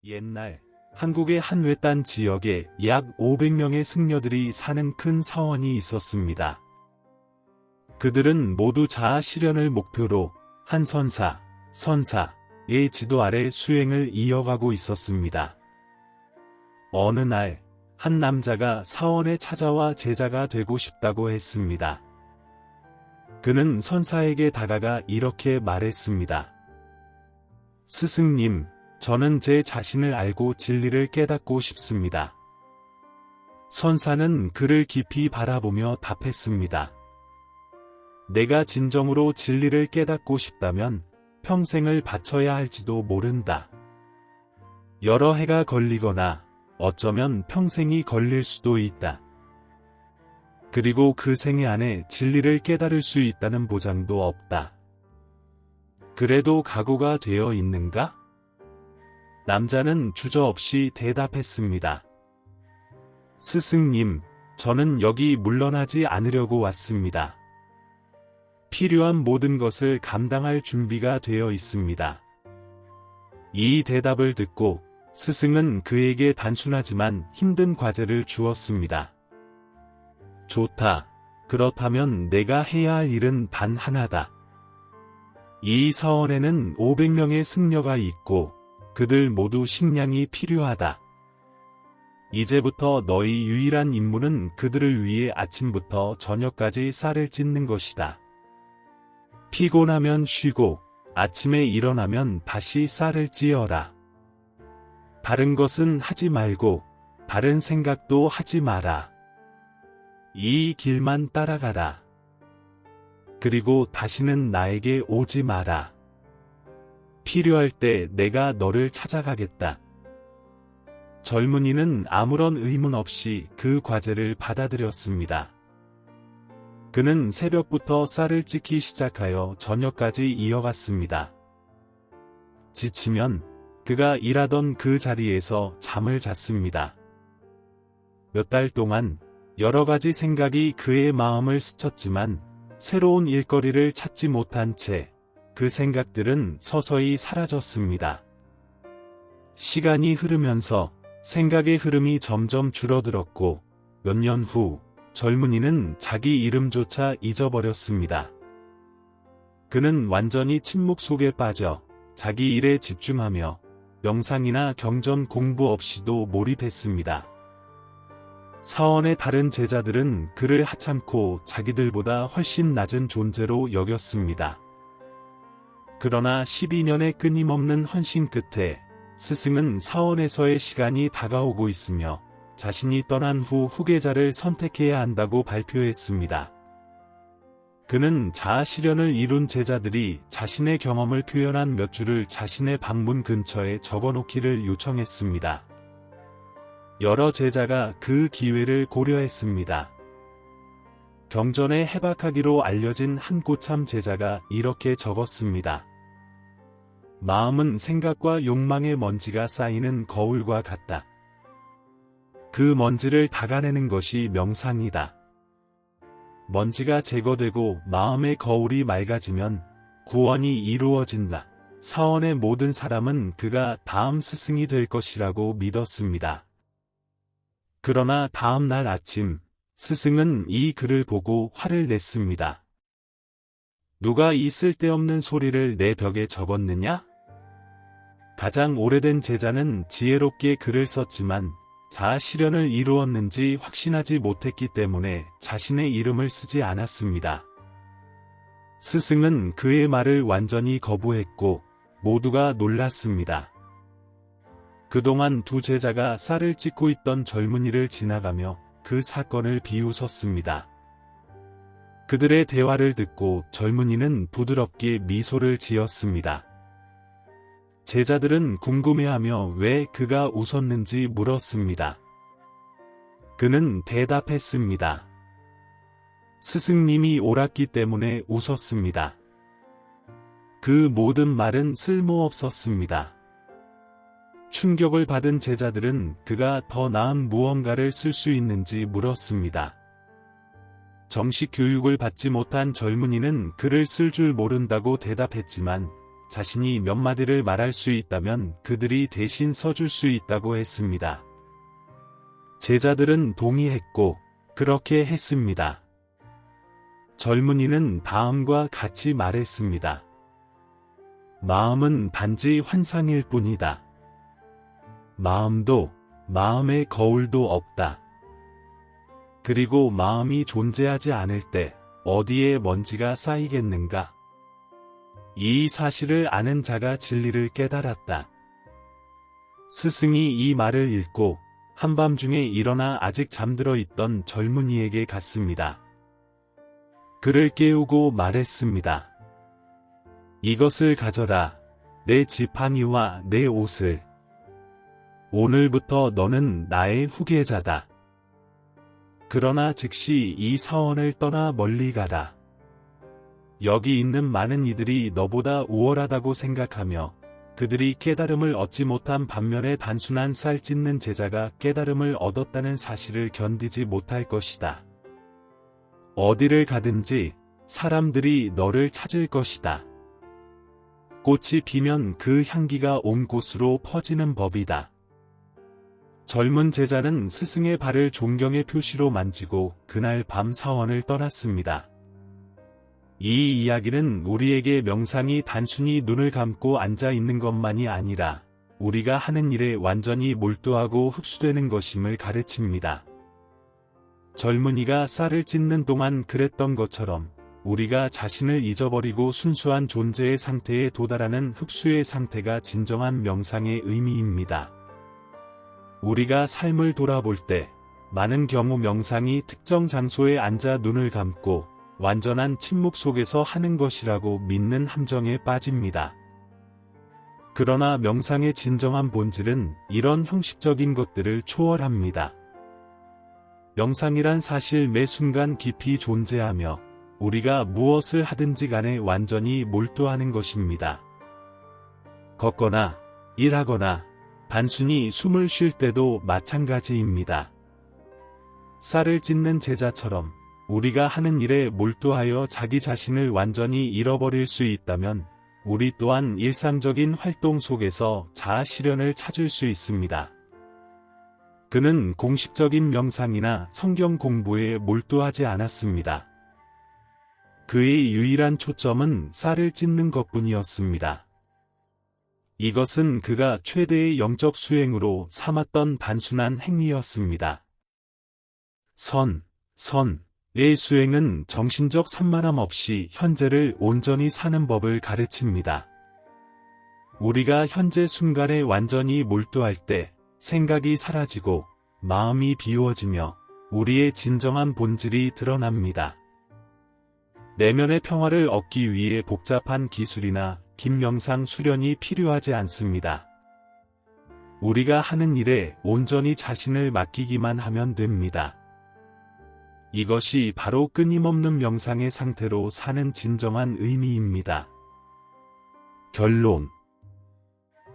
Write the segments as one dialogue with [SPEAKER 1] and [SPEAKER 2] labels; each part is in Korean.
[SPEAKER 1] 옛날 한국의 한 외딴 지역에 약 500명의 승려들이 사는 큰 사원이 있었습니다. 그들은 모두 자아 실현을 목표로 한 선사의 지도 아래 수행을 이어가고 있었습니다. 어느 날, 한 남자가 사원에 찾아와 제자가 되고 싶다고 했습니다. 그는 선사에게 다가가 이렇게 말했습니다. 스승님, 저는 제 자신을 알고 진리를 깨닫고 싶습니다. 선사는 그를 깊이 바라보며 답했습니다. 내가 진정으로 진리를 깨닫고 싶다면 평생을 바쳐야 할지도 모른다. 여러 해가 걸리거나 어쩌면 평생이 걸릴 수도 있다. 그리고 그 생애 안에 진리를 깨달을 수 있다는 보장도 없다. 그래도 각오가 되어 있는가? 남자는 주저없이 대답했습니다. 스승님, 저는 여기 물러나지 않으려고 왔습니다. 필요한 모든 것을 감당할 준비가 되어 있습니다. 이 대답을 듣고 스승은 그에게 단순하지만 힘든 과제를 주었습니다. 좋다. 그렇다면 내가 해야 할 일은 단 하나다. 이 사원에는 500명의 승려가 있고 그들 모두 식량이 필요하다. 이제부터 너희 유일한 임무는 그들을 위해 아침부터 저녁까지 쌀을 찢는 것이다. 피곤하면 쉬고 아침에 일어나면 다시 쌀을 찌어라. 다른 것은 하지 말고 다른 생각도 하지 마라. 이 길만 따라가라. 그리고 다시는 나에게 오지 마라. 필요할 때 내가 너를 찾아가겠다. 젊은이는 아무런 의문 없이 그 과제를 받아들였습니다. 그는 새벽부터 쌀을 찢기 시작하여 저녁까지 이어갔습니다. 지치면 그가 일하던 그 자리에서 잠을 잤습니다. 몇 달 동안 여러 가지 생각이 그의 마음을 스쳤지만 새로운 일거리를 찾지 못한 채 그 생각들은 서서히 사라졌습니다. 시간이 흐르면서 생각의 흐름이 점점 줄어들었고 몇 년 후 젊은이는 자기 이름조차 잊어버렸습니다. 그는 완전히 침묵 속에 빠져 자기 일에 집중하며 명상이나 경전 공부 없이도 몰입했습니다. 사원의 다른 제자들은 그를 하찮고 자기들보다 훨씬 낮은 존재로 여겼습니다. 그러나 12년의 끊임없는 헌신 끝에 스승은 사원에서의 시간이 다가오고 있으며 자신이 떠난 후 후계자를 선택해야 한다고 발표했습니다. 그는 자아 실현을 이룬 제자들이 자신의 경험을 표현한 몇 줄을 자신의 방문 근처에 적어놓기를 요청했습니다. 여러 제자가 그 기회를 고려했습니다. 경전에 해박하기로 알려진 한 고참 제자가 이렇게 적었습니다. 마음은 생각과 욕망의 먼지가 쌓이는 거울과 같다. 그 먼지를 닦아내는 것이 명상이다. 먼지가 제거되고 마음의 거울이 맑아지면 구원이 이루어진다. 사원의 모든 사람은 그가 다음 스승이 될 것이라고 믿었습니다. 그러나 다음 날 아침, 스승은 이 글을 보고 화를 냈습니다. 누가 이 쓸데없는 소리를 내 벽에 적었느냐? 가장 오래된 제자는 지혜롭게 글을 썼지만 자아 실현을 이루었는지 확신하지 못했기 때문에 자신의 이름을 쓰지 않았습니다. 스승은 그의 말을 완전히 거부했고 모두가 놀랐습니다. 그동안 두 제자가 쌀을 찢고 있던 젊은이를 지나가며 그 사건을 비웃었습니다. 그들의 대화를 듣고 젊은이는 부드럽게 미소를 지었습니다. 제자들은 궁금해하며 왜 그가 웃었는지 물었습니다. 그는 대답했습니다. 스승님이 옳았기 때문에 웃었습니다. 그 모든 말은 쓸모없었습니다. 충격을 받은 제자들은 그가 더 나은 무언가를 쓸 수 있는지 물었습니다. 정식 교육을 받지 못한 젊은이는 글을 쓸 줄 모른다고 대답했지만 자신이 몇 마디를 말할 수 있다면 그들이 대신 써줄 수 있다고 했습니다. 제자들은 동의했고 그렇게 했습니다. 젊은이는 다음과 같이 말했습니다. 마음은 단지 환상일 뿐이다. 마음도 마음의 거울도 없다. 그리고 마음이 존재하지 않을 때 어디에 먼지가 쌓이겠는가? 이 사실을 아는 자가 진리를 깨달았다. 스승이 이 말을 읽고 한밤중에 일어나 아직 잠들어 있던 젊은이에게 갔습니다. 그를 깨우고 말했습니다. 이것을 가져라. 내 지팡이와 내 옷을. 오늘부터 너는 나의 후계자다. 그러나 즉시 이 사원을 떠나 멀리 가라. 여기 있는 많은 이들이 너보다 우월하다고 생각하며 그들이 깨달음을 얻지 못한 반면에 단순한 쌀 찢는 제자가 깨달음을 얻었다는 사실을 견디지 못할 것이다. 어디를 가든지 사람들이 너를 찾을 것이다. 꽃이 피면 그 향기가 온 곳으로 퍼지는 법이다. 젊은 제자는 스승의 발을 존경의 표시로 만지고 그날 밤 사원을 떠났습니다. 이 이야기는 우리에게 명상이 단순히 눈을 감고 앉아 있는 것만이 아니라 우리가 하는 일에 완전히 몰두하고 흡수되는 것임을 가르칩니다. 젊은이가 쌀을 찢는 동안 그랬던 것처럼 우리가 자신을 잊어버리고 순수한 존재의 상태에 도달하는 흡수의 상태가 진정한 명상의 의미입니다. 우리가 삶을 돌아볼 때 많은 경우 명상이 특정 장소에 앉아 눈을 감고 완전한 침묵 속에서 하는 것이라고 믿는 함정에 빠집니다. 그러나 명상의 진정한 본질은 이런 형식적인 것들을 초월합니다. 명상이란 사실 매 순간 깊이 존재하며 우리가 무엇을 하든지 간에 완전히 몰두하는 것입니다. 걷거나 일하거나 단순히 숨을 쉴 때도 마찬가지입니다. 쌀을 찢는 제자처럼 우리가 하는 일에 몰두하여 자기 자신을 완전히 잃어버릴 수 있다면 우리 또한 일상적인 활동 속에서 자아 실현을 찾을 수 있습니다. 그는 공식적인 명상이나 성경 공부에 몰두하지 않았습니다. 그의 유일한 초점은 쌀을 찢는 것뿐이었습니다. 이것은 그가 최대의 영적 수행으로 삼았던 단순한 행위였습니다. 선의 수행은 정신적 산만함 없이 현재를 온전히 사는 법을 가르칩니다. 우리가 현재 순간에 완전히 몰두할 때 생각이 사라지고 마음이 비워지며 우리의 진정한 본질이 드러납니다. 내면의 평화를 얻기 위해 복잡한 기술이나 긴 명상 수련이 필요하지 않습니다. 우리가 하는 일에 온전히 자신을 맡기기만 하면 됩니다. 이것이 바로 끊임없는 명상의 상태로 사는 진정한 의미입니다. 결론.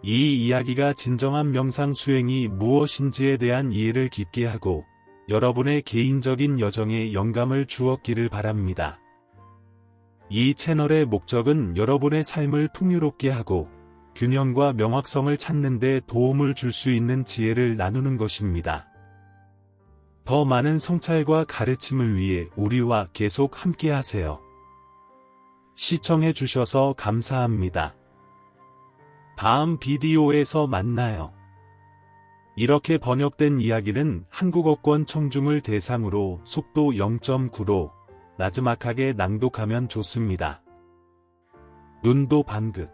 [SPEAKER 1] 이 이야기가 진정한 명상 수행이 무엇인지에 대한 이해를 깊게 하고 여러분의 개인적인 여정에 영감을 주었기를 바랍니다. 이 채널의 목적은 여러분의 삶을 풍요롭게 하고 균형과 명확성을 찾는 데 도움을 줄 수 있는 지혜를 나누는 것입니다. 더 많은 성찰과 가르침을 위해 우리와 계속 함께 하세요. 시청해 주셔서 감사합니다. 다음 비디오에서 만나요. 이렇게 번역된 이야기는 한국어권 청중을 대상으로 속도 0.9로 나지막하게 낭독하면 좋습니다. 눈도 반긋.